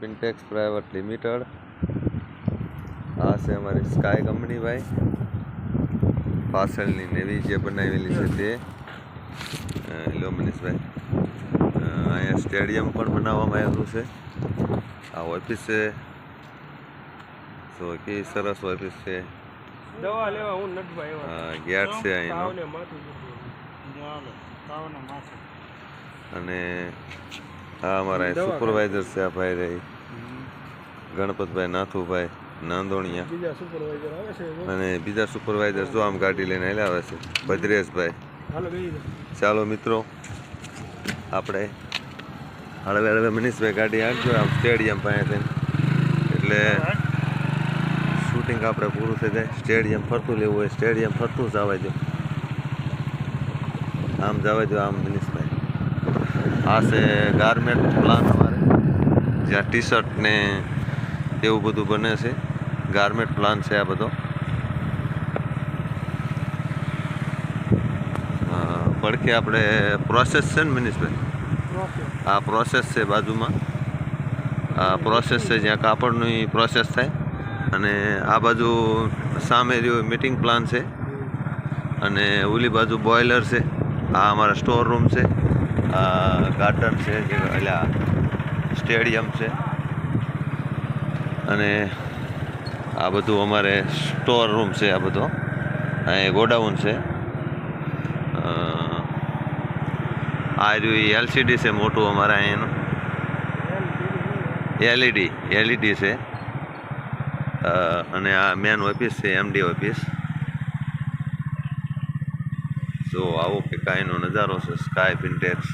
Pintex private limited आ से हमारी sky company भाई पार्सल नवी जे बनावेली है ते हेलो मनीष भाई अँ स्टेडियम पण बनाववामां आवेलुं छे। आ ऑफिस है तो के सरस ऑफिस है दवा लेवा हूँ नट भाई गेट से अहींनो अने आ अमारा सुपरवाइजर से आ भाई रही गणपत भाई नाथू भाई नांदोणिया अने बीजा सुपरवाइजर जो आम गाड़ी लईने आव्या आवे छे भद्रेश भाई। चालो मित्रों आपणे हळवे हळवे मनीष भाई गाड़ी आगजो आम स्टेडियम पासे थईने एटले शूटिंग आपणे पूरुं थई जाय। स्टेडियम फरतुं लेवुं होय स्टेडियम फरतुं जवा दो आम जवा दो आम मनीष भाई। आ से गारमेंट प्लान हमारे ज्यां टी शर्ट ने एवं बधुं बने छे गारमेंट प्लान है आ बधो પડખે આપણે પ્રોસેસ છે ને મનીષભાઈ આ પ્રોસેસ છે બાજુમાં આ પ્રોસેસ છે જ્યાં કાપડની પ્રોસેસ થાય અને આ બાજુ સામે રહ્યું મીટિંગ પ્લાન છે અને ઓલી બાજુ બોઇલર છે આ અમારા સ્ટોર રૂમ છે આ ગાર્ડન છે જે એટલે સ્ટેડિયમ છે અને આ બધું અમારે સ્ટોર રૂમ છે આ બધો અહીં ગોડાઉન છે आ एलसीडी से मोटू हमारा अँ एलईडी से अने आ मेन ऑफिस से एमडी ऑफिस जो आवो के काईनो नजारो से स्काय पिंटेक्स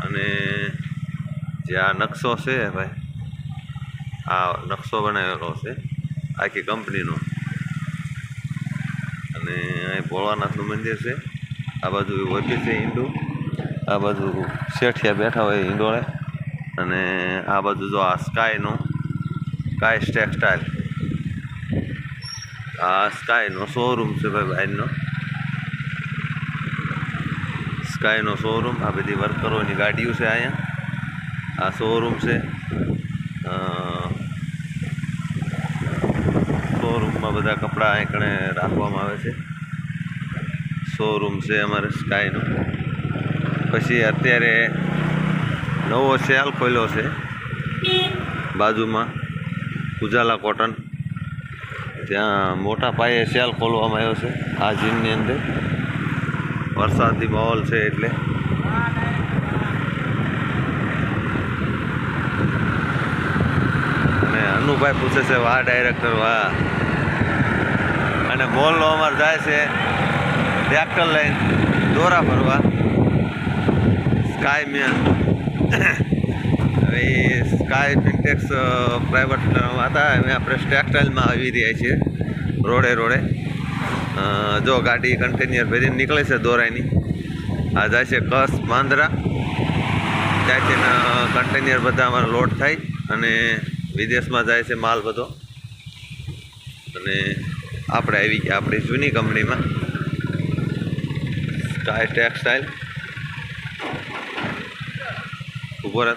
अने जे आ नक्शो से भाई आ नक्शो बनावेलो छे आखी कंपनीनो अने भोळानाथनुं मंदिर है आ बाजू ऑफिस है ईंडू आ बाजू सेठिया बैठा हुए ईंडोळे अने आ बाजू जो आ स्कायनो स्काय टेक्सटाइल आ स्कायनो शोरूम से भाई बाहरनो स्कायनो शोरूम आ बधी वर्करोनी गाड़ियों से आया आ शोरूम से शोरूम में बधा कपड़ा आँकड़े राखवामां आवे छे। शोरूम से अमारे स्कायनो पछी अत्यारे नवो सेल खोल्यो छे बाजू में उजाला कॉटन त्यां मोटा पाये सेल खोलवामां आव्यो छे। आ जीमनी अंदर वरसादी माहोल छे एटले अने अनुभाई पूछे छे वाह डायरेक्टर वाह अने मोहल्लो अमार जाय छे ट्रेक्टर लईने दोरा भरवा स्काय में हवे स्काय पिंटेक्स प्राइवेट था हमें अपने टेक्सटाइल में आवी रह्या छीए रोडे रोडे जो गाड़ी कंटेनर भरी निकले से दोरानी आ जाए छे कस मांद्रा त्याथी कंटेनर बधा अमारा लोड थाय अने विदेश में जाए छे माल बधो अने आपणे आवी गया आपणी जूनी कंपनी में स्काय टेक्सटाइल उभो रह